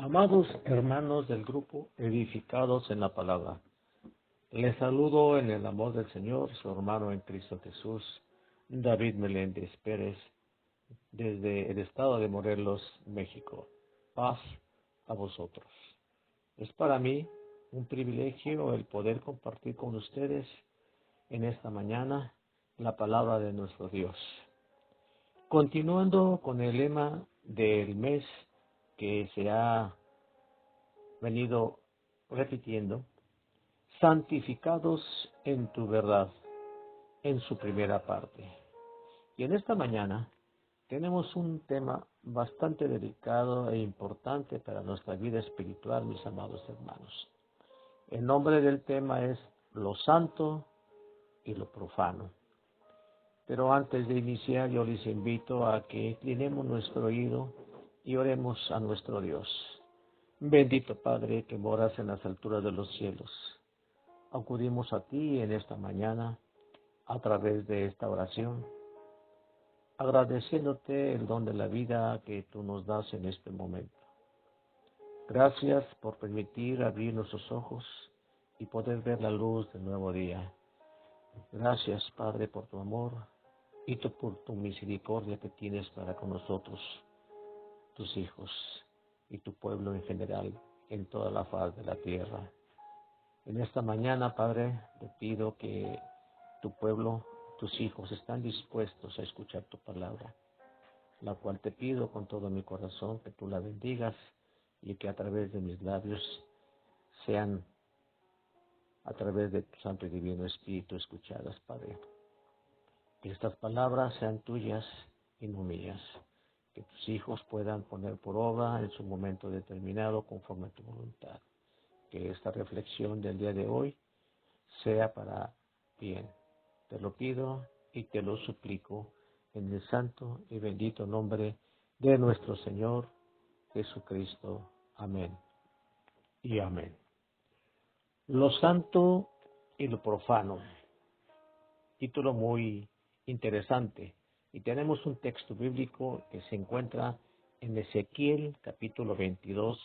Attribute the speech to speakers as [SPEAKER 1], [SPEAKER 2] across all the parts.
[SPEAKER 1] Amados hermanos del grupo Edificados en la Palabra, les saludo en el amor del Señor, su hermano en Cristo Jesús, David Meléndez Pérez, desde el estado de Morelos, México. Paz a vosotros. Es para mí un privilegio el poder compartir con ustedes en esta mañana la palabra de nuestro Dios. Continuando con el lema del mes que se ha venido repitiendo, santificados en tu verdad, en su primera parte. Y en esta mañana tenemos un tema bastante delicado e importante para nuestra vida espiritual, mis amados hermanos. El nombre del tema es lo santo y lo profano. Pero antes de iniciar, yo les invito a que inclinemos nuestro oído y oremos a nuestro Dios. Bendito Padre que moras en las alturas de los cielos, acudimos a ti en esta mañana a través de esta oración, agradeciéndote el don de la vida que tú nos das en este momento. Gracias por permitir abrir nuestros ojos y poder ver la luz del nuevo día. Gracias, Padre, por tu amor y por tu misericordia que tienes para con nosotros, tus hijos y tu pueblo en general, en toda la faz de la tierra. En esta mañana, Padre, te pido que tu pueblo, tus hijos, están dispuestos a escuchar tu palabra, la cual te pido con todo mi corazón que tú la bendigas y que a través de mis labios sean, a través de tu Santo y Divino Espíritu, escuchadas, Padre. Que estas palabras sean tuyas y no mías. Que tus hijos puedan poner por obra en su momento determinado conforme a tu voluntad. Que esta reflexión del día de hoy sea para bien. Te lo pido y te lo suplico en el santo y bendito nombre de nuestro Señor Jesucristo. Amén y amén. Lo santo y lo profano. Título muy interesante. Y tenemos un texto bíblico que se encuentra en Ezequiel capítulo 22,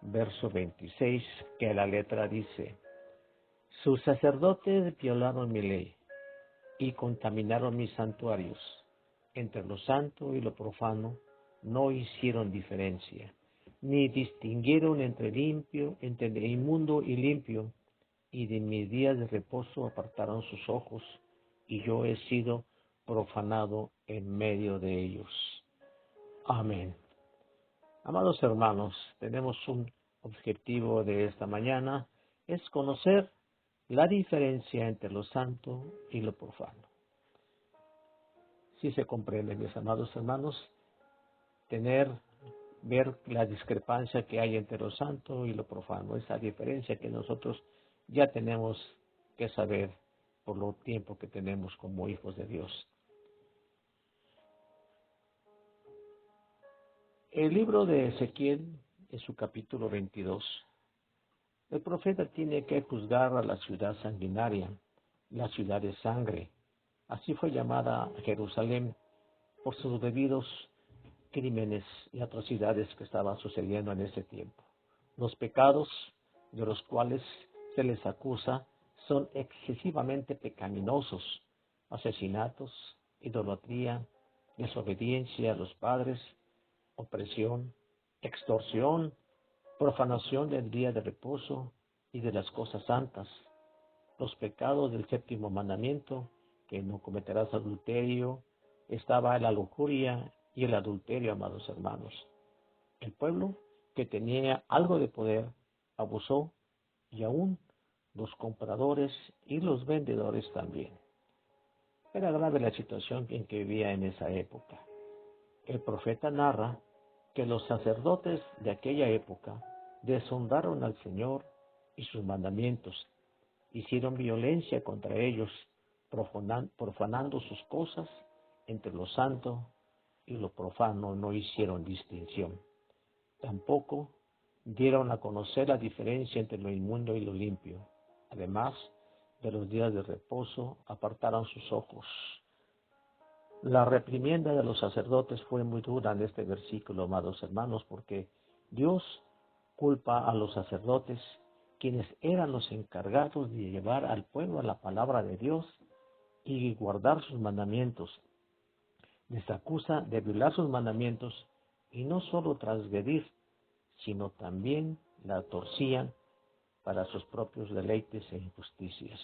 [SPEAKER 1] verso 26, que a la letra dice: sus sacerdotes violaron mi ley y contaminaron mis santuarios. Entre lo santo y lo profano no hicieron diferencia, ni distinguieron entre el inmundo y limpio, y de mis días de reposo apartaron sus ojos, y yo he sido profanado en medio de ellos. Amén. Amados hermanos, tenemos un objetivo de esta mañana, es conocer la diferencia entre lo santo y lo profano. Si se comprende, mis amados hermanos, ver la discrepancia que hay entre lo santo y lo profano, esa diferencia que nosotros ya tenemos que saber por lo tiempo que tenemos como hijos de Dios. El libro de Ezequiel, en su capítulo 22, el profeta tiene que juzgar a la ciudad sanguinaria, la ciudad de sangre. Así fue llamada Jerusalén por sus debidos crímenes y atrocidades que estaban sucediendo en ese tiempo. Los pecados de los cuales se les acusa son excesivamente pecaminosos: asesinatos, idolatría, desobediencia a los padres, opresión, extorsión, profanación del día de reposo y de las cosas santas, los pecados del séptimo mandamiento, que no cometerás adulterio, estaba la lujuria y el adulterio, amados hermanos. El pueblo que tenía algo de poder abusó, y aún los compradores y los vendedores también. Era grave la situación en que vivía en esa época. El profeta narra que los sacerdotes de aquella época deshonraron al Señor y sus mandamientos, hicieron violencia contra ellos, profanando sus cosas. Entre lo santo y lo profano no hicieron distinción. Tampoco dieron a conocer la diferencia entre lo inmundo y lo limpio. Además de los días de reposo, apartaron sus ojos. La reprimienda de los sacerdotes fue muy dura en este versículo, amados hermanos, porque Dios culpa a los sacerdotes, quienes eran los encargados de llevar al pueblo a la palabra de Dios y guardar sus mandamientos. Les acusa de violar sus mandamientos y no solo transgredir, sino también la torcían para sus propios deleites e injusticias.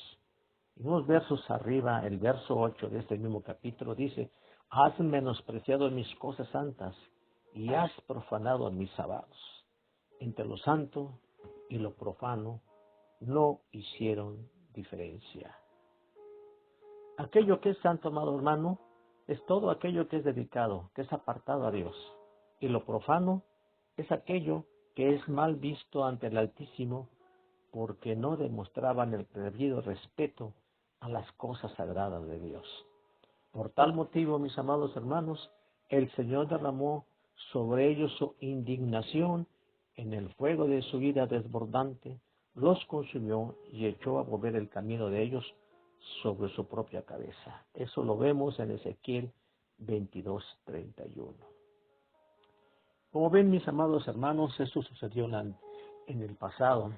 [SPEAKER 1] Y unos versos arriba, el verso 8 de este mismo capítulo dice: has menospreciado mis cosas santas y has profanado mis sábados. Entre lo santo y lo profano no hicieron diferencia. Aquello que es santo, amado hermano, es todo aquello que es dedicado, que es apartado a Dios. Y lo profano es aquello que es mal visto ante el Altísimo, porque no demostraban el debido respeto a las cosas sagradas de Dios. Por tal motivo, mis amados hermanos, el Señor derramó sobre ellos su indignación en el fuego de su ira desbordante, los consumió y echó a volver el camino de ellos sobre su propia cabeza. Eso lo vemos en Ezequiel 22:31. Como ven, mis amados hermanos, esto sucedió en el pasado.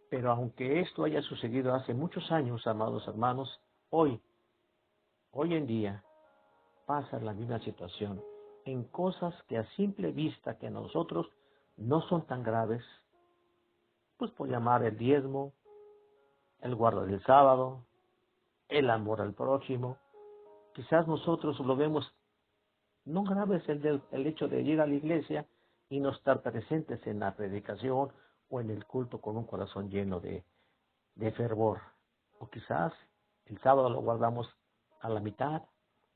[SPEAKER 1] Pero aunque esto haya sucedido hace muchos años, amados hermanos, hoy en día, pasa la misma situación en cosas que a simple vista que a nosotros no son tan graves, pues por llamar el diezmo, el guarda del sábado, el amor al prójimo. Quizás nosotros lo vemos no graves el hecho de ir a la iglesia y no estar presentes en la predicación o en el culto con un corazón lleno de fervor. O quizás el sábado lo guardamos a la mitad,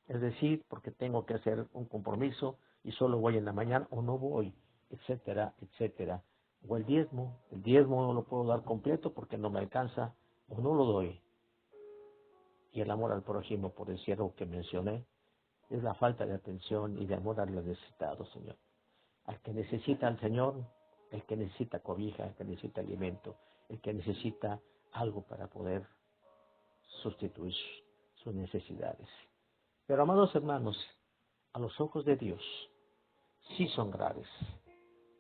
[SPEAKER 1] es decir, porque tengo que hacer un compromiso y solo voy en la mañana o no voy, etcétera, etcétera. O el diezmo no lo puedo dar completo porque no me alcanza o no lo doy. Y el amor al prójimo, por decir algo que mencioné, es la falta de atención y de amor al necesitado, Señor. Al que necesita al Señor, el que necesita cobija, el que necesita alimento, el que necesita algo para poder sustituir sus necesidades. Pero, amados hermanos, a los ojos de Dios sí son graves.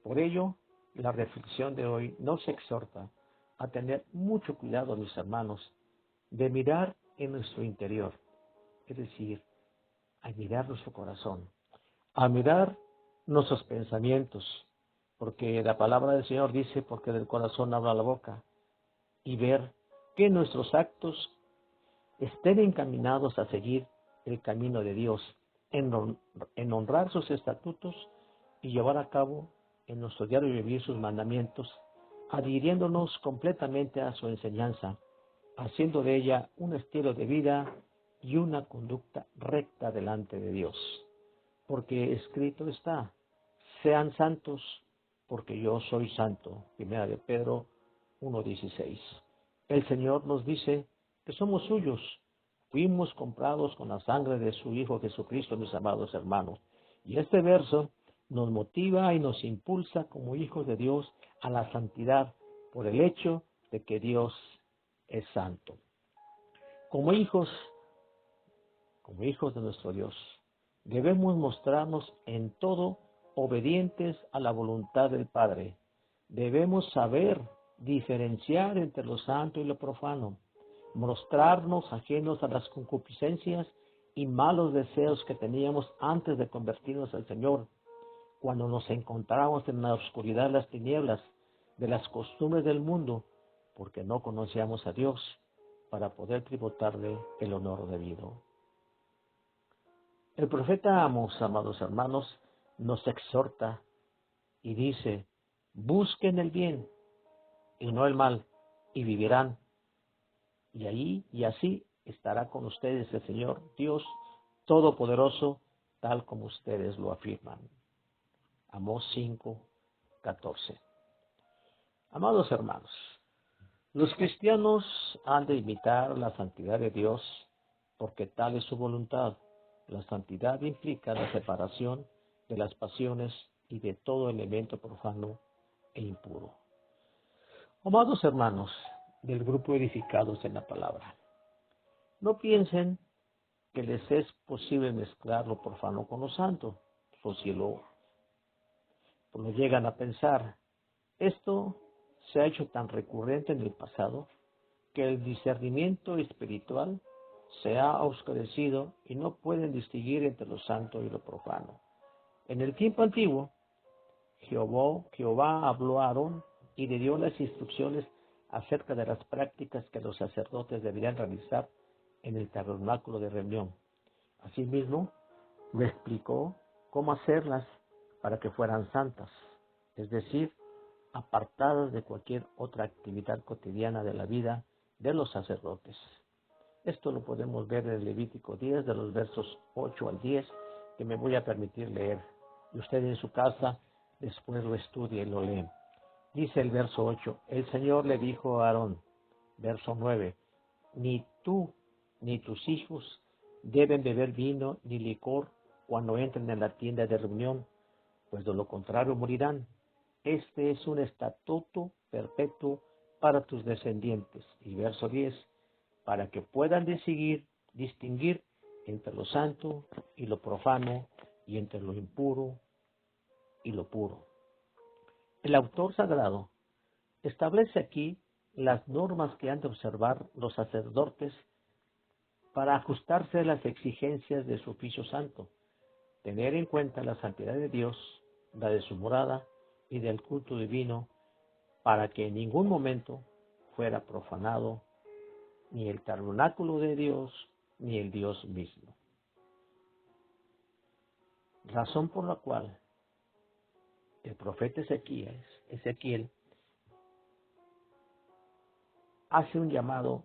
[SPEAKER 1] Por ello, la reflexión de hoy nos exhorta a tener mucho cuidado, mis hermanos, de mirar en nuestro interior, es decir, a mirar nuestro corazón, a mirar nuestros pensamientos, porque la palabra del Señor dice: porque del corazón habla la boca, y ver que nuestros actos estén encaminados a seguir el camino de Dios, en honrar sus estatutos y llevar a cabo en nuestro diario vivir sus mandamientos, adhiriéndonos completamente a su enseñanza, haciendo de ella un estilo de vida y una conducta recta delante de Dios. Porque escrito está: sean santos, porque yo soy santo. Primera de Pedro 1:16. El Señor nos dice que somos suyos. Fuimos comprados con la sangre de su Hijo Jesucristo, mis amados hermanos. Y este verso nos motiva y nos impulsa como hijos de Dios a la santidad por el hecho de que Dios es santo. Como hijos de nuestro Dios, debemos mostrarnos en todo obedientes a la voluntad del Padre. Debemos saber diferenciar entre lo santo y lo profano, mostrarnos ajenos a las concupiscencias y malos deseos que teníamos antes de convertirnos al Señor, cuando nos encontrábamos en la oscuridad de las tinieblas, de las costumbres del mundo, porque no conocíamos a Dios para poder tributarle el honor debido. El profeta Amós, amados hermanos, nos exhorta y dice: busquen el bien y no el mal, y vivirán. Y así estará con ustedes el Señor Dios Todopoderoso, tal como ustedes lo afirman. Amós 5:14. Amados hermanos, los cristianos han de imitar la santidad de Dios, porque tal es su voluntad. La santidad implica la separación de las pasiones y de todo elemento profano e impuro. Amados hermanos del grupo edificados en la palabra, no piensen que les es posible mezclar lo profano con lo santo, o si lo llegan a pensar, Esto se ha hecho tan recurrente en el pasado que el discernimiento espiritual se ha oscurecido y no pueden distinguir entre lo santo y lo profano. En el tiempo antiguo, Jehová habló a Aarón y le dio las instrucciones acerca de las prácticas que los sacerdotes debían realizar en el tabernáculo de reunión. Asimismo, le explicó cómo hacerlas para que fueran santas, es decir, apartadas de cualquier otra actividad cotidiana de la vida de los sacerdotes. Esto lo podemos ver en Levítico 10, de los versos 8 al 10, que me voy a permitir leer. Y usted en su casa después lo estudia y lo lee. Dice el verso 8, el Señor le dijo a Aarón, verso 9, ni tú ni tus hijos deben beber vino ni licor cuando entren en la tienda de reunión, pues de lo contrario morirán. Este es un estatuto perpetuo para tus descendientes. Y verso 10, para que puedan distinguir entre lo santo y lo profano, y entre lo impuro y lo puro. El autor sagrado establece aquí las normas que han de observar los sacerdotes para ajustarse a las exigencias de su oficio santo, tener en cuenta la santidad de Dios, la de su morada y del culto divino, para que en ningún momento fuera profanado ni el tabernáculo de Dios ni el Dios mismo. Razón por la cual el profeta Ezequiel hace un llamado,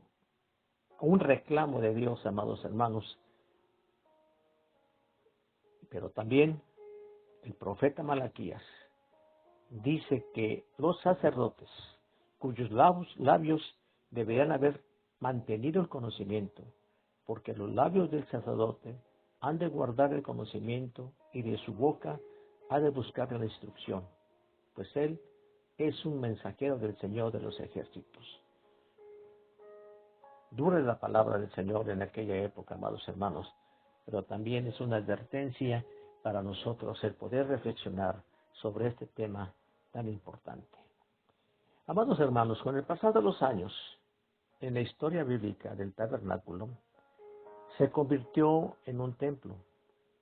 [SPEAKER 1] un reclamo de Dios, amados hermanos, pero también el profeta Malaquías dice que los sacerdotes, cuyos labios deberían haber mantenido el conocimiento, porque los labios del sacerdote han de guardar el conocimiento y de su boca ha de buscar la instrucción, pues él es un mensajero del Señor de los ejércitos. Dura la palabra del Señor en aquella época, amados hermanos, pero también es una advertencia para nosotros el poder reflexionar sobre este tema tan importante. Amados hermanos, con el pasar de los años, en la historia bíblica del tabernáculo, se convirtió en un templo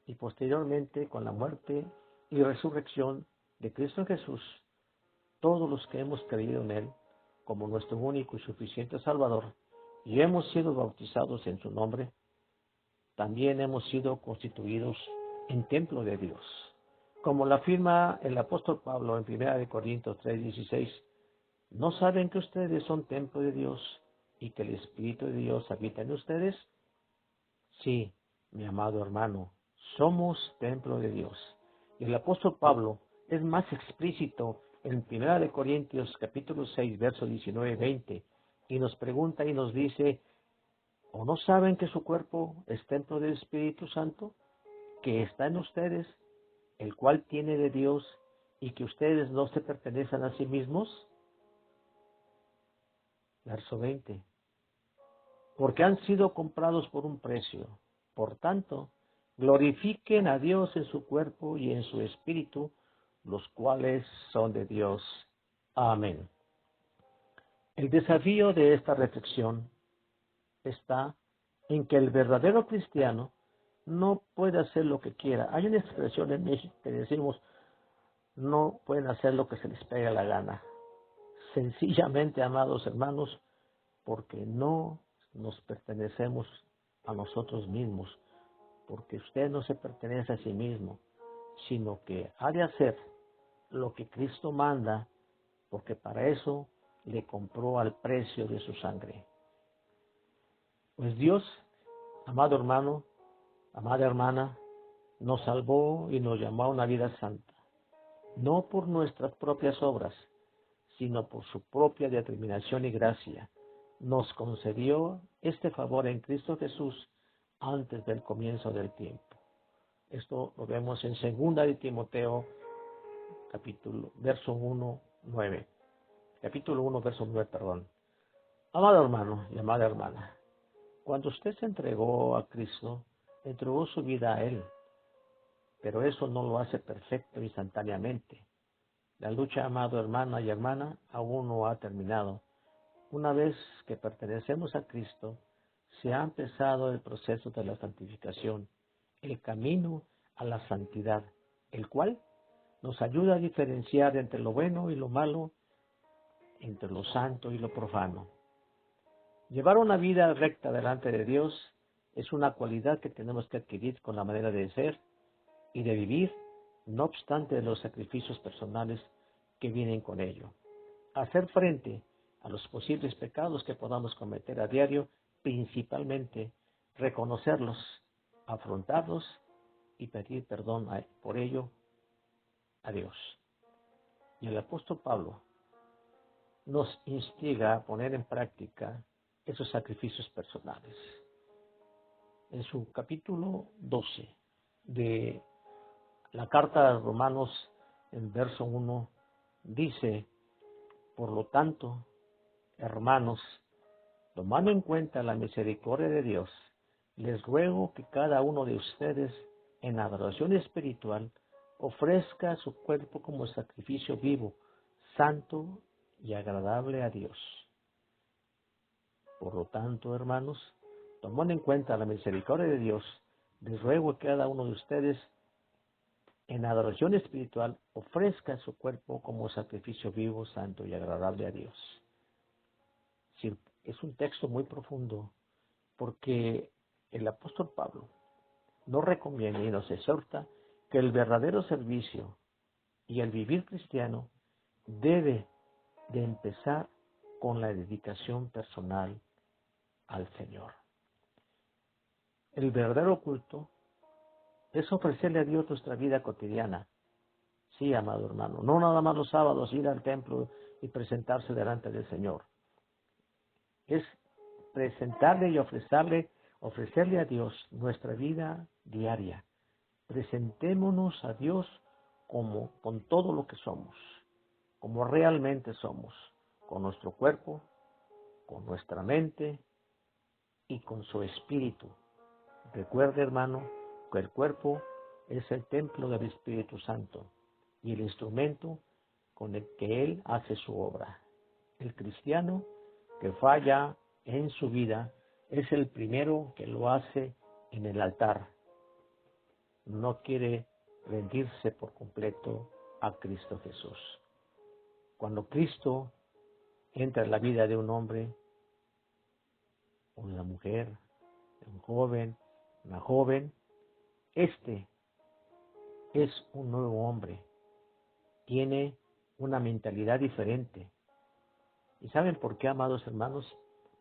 [SPEAKER 1] y posteriormente con la muerte y resurrección de Cristo Jesús, todos los que hemos creído en Él como nuestro único y suficiente Salvador y hemos sido bautizados en su nombre, también hemos sido constituidos en templo de Dios. Como lo afirma el apóstol Pablo en 1 Corintios 3:16, ¿no saben que ustedes son templo de Dios y que el Espíritu de Dios habita en ustedes? Sí, mi amado hermano, somos templo de Dios. Y el apóstol Pablo es más explícito en 1 Corintios capítulo 6, versos 19 y 20, y nos pregunta y nos dice, ¿o no saben que su cuerpo es templo del Espíritu Santo, que está en ustedes, el cual tiene de Dios, y que ustedes no se pertenecen a sí mismos? Verso 20. Porque han sido comprados por un precio. Por tanto, glorifiquen a Dios en su cuerpo y en su espíritu, los cuales son de Dios. Amén. El desafío de esta reflexión está en que el verdadero cristiano no puede hacer lo que quiera. Hay una expresión en México que decimos, no pueden hacer lo que se les pega la gana. Sencillamente, amados hermanos, porque no nos pertenecemos a nosotros mismos, porque usted no se pertenece a sí mismo, sino que ha de hacer lo que Cristo manda, porque para eso le compró al precio de su sangre. Pues Dios, amado hermano, amada hermana, nos salvó y nos llamó a una vida santa, no por nuestras propias obras, sino por su propia determinación y gracia. Nos concedió este favor en Cristo Jesús antes del comienzo del tiempo. Esto lo vemos en 2 de Timoteo, verso 1, 9. Capítulo 1, verso 9, perdón. Amado hermano y amada hermana, cuando usted se entregó a Cristo, entregó su vida a Él, pero eso no lo hace perfecto instantáneamente. La lucha, amado hermana y hermana, aún no ha terminado. Una vez que pertenecemos a Cristo, se ha empezado el proceso de la santificación, el camino a la santidad, el cual nos ayuda a diferenciar entre lo bueno y lo malo, entre lo santo y lo profano. Llevar una vida recta delante de Dios es una cualidad que tenemos que adquirir con la manera de ser y de vivir, no obstante los sacrificios personales que vienen con ello. Hacer frente a los posibles pecados que podamos cometer a diario, principalmente reconocerlos, afrontarlos y pedir perdón por ello a Dios. Y el apóstol Pablo nos instiga a poner en práctica esos sacrificios personales. En su capítulo 12 de la carta a Romanos, en verso 1, dice: por lo tanto, hermanos, tomando en cuenta la misericordia de Dios, les ruego que cada uno de ustedes, en adoración espiritual, ofrezca su cuerpo como sacrificio vivo, santo y agradable a Dios. Por lo tanto, hermanos, tomando en cuenta la misericordia de Dios, les ruego que cada uno de ustedes, en adoración espiritual, ofrezca su cuerpo como sacrificio vivo, santo y agradable a Dios. Sí, es un texto muy profundo, porque el apóstol Pablo nos recomienda y nos exhorta que el verdadero servicio y el vivir cristiano debe de empezar con la dedicación personal al Señor. El verdadero culto es ofrecerle a Dios nuestra vida cotidiana. Sí, amado hermano, no nada más los sábados ir al templo y presentarse delante del Señor. Es presentarle y ofrecerle a Dios nuestra vida diaria. Presentémonos a Dios con todo lo que somos, como realmente somos, con nuestro cuerpo, con nuestra mente y con su espíritu. Recuerde, hermano, que el cuerpo es el templo del Espíritu Santo y el instrumento con el que Él hace su obra. El cristiano que falla en su vida es el primero que lo hace en el altar. No quiere rendirse por completo a Cristo Jesús. Cuando Cristo entra en la vida de un hombre, una mujer, un joven, una joven, este es un nuevo hombre. Tiene una mentalidad diferente. ¿Y saben por qué, amados hermanos?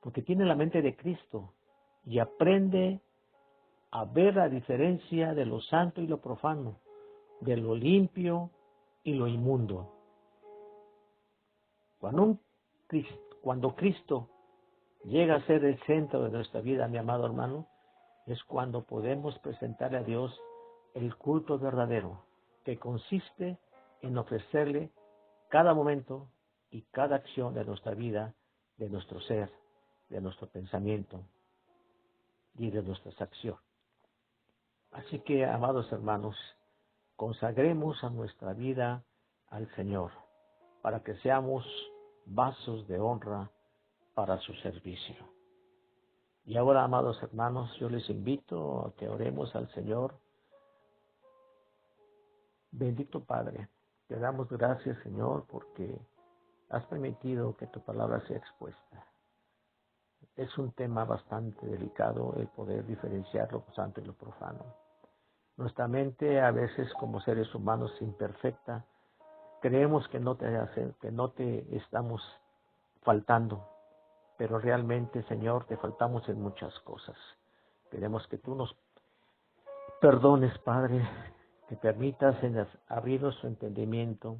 [SPEAKER 1] Porque tiene la mente de Cristo y aprende a ver la diferencia de lo santo y lo profano, de lo limpio y lo inmundo. Cuando Cristo llega a ser el centro de nuestra vida, mi amado hermano, es cuando podemos presentarle a Dios el culto verdadero, que consiste en ofrecerle cada momento y cada acción de nuestra vida, de nuestro ser, de nuestro pensamiento y de nuestras acciones. Así que, amados hermanos, consagremos a nuestra vida al Señor, para que seamos vasos de honra para su servicio. Y ahora, amados hermanos, yo les invito a que oremos al Señor. Bendito Padre, te damos gracias, Señor, porque has permitido que tu palabra sea expuesta. Es un tema bastante delicado el poder diferenciar lo santo y lo profano. Nuestra mente, a veces como seres humanos imperfecta, creemos que no te estamos faltando, pero realmente, Señor, te faltamos en muchas cosas. Queremos que tú nos perdones, Padre, que permitas abrir nuestro entendimiento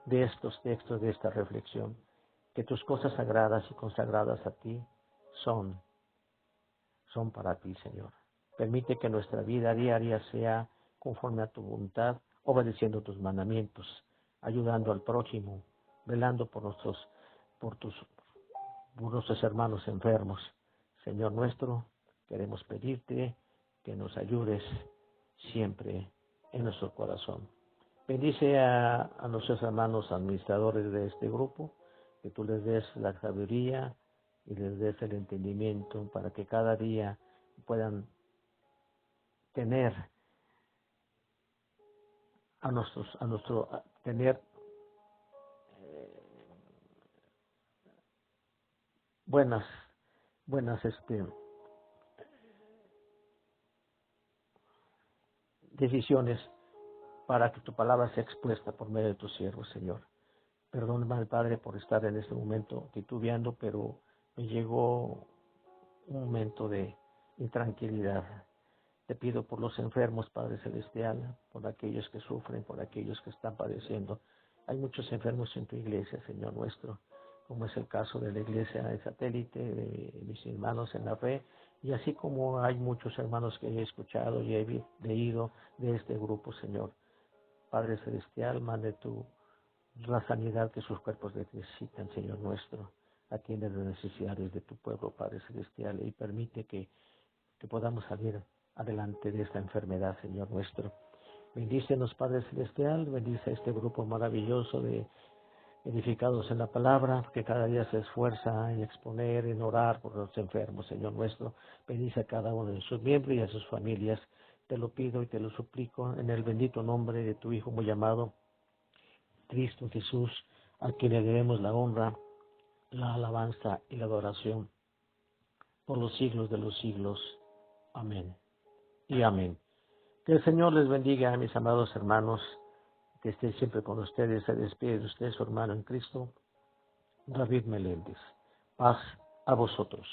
[SPEAKER 1] de estos textos, de esta reflexión, que tus cosas sagradas y consagradas a ti son para ti, Señor. Permite que nuestra vida diaria sea conforme a tu voluntad, obedeciendo tus mandamientos, ayudando al prójimo, velando por nuestros hermanos enfermos. Señor nuestro, queremos pedirte que nos ayudes siempre en nuestro corazón. Bendice a nuestros hermanos administradores de este grupo, que tú les des la sabiduría y les des el entendimiento para que cada día puedan tener tener buenas buenas decisiones para que tu palabra sea expuesta por medio de tus siervos, Señor. Perdóname, Padre, por estar en este momento titubeando, pero me llegó un momento de intranquilidad. Te pido por los enfermos, Padre Celestial, por aquellos que sufren, por aquellos que están padeciendo. Hay muchos enfermos en tu iglesia, Señor nuestro, como es el caso de la iglesia de satélite, de mis hermanos en la fe, y así como hay muchos hermanos que he escuchado y he leído de este grupo, Señor. Padre Celestial, mande tú la sanidad que sus cuerpos necesitan, Señor nuestro. Atiende las necesidades de tu pueblo, Padre Celestial, y permite que podamos salir adelante de esta enfermedad, Señor nuestro. Bendícenos, Padre Celestial, bendice a este grupo maravilloso de edificados en la palabra, que cada día se esfuerza en exponer, en orar por los enfermos, Señor nuestro. Bendice a cada uno de sus miembros y a sus familias. Te lo pido y te lo suplico en el bendito nombre de tu Hijo muy amado, Cristo Jesús, a quien le debemos la honra, la alabanza y la adoración por los siglos de los siglos. Amén y amén. Que el Señor les bendiga, mis amados hermanos, que esté siempre con ustedes. Se despide de usted su hermano en Cristo, David Meléndez. Paz a vosotros.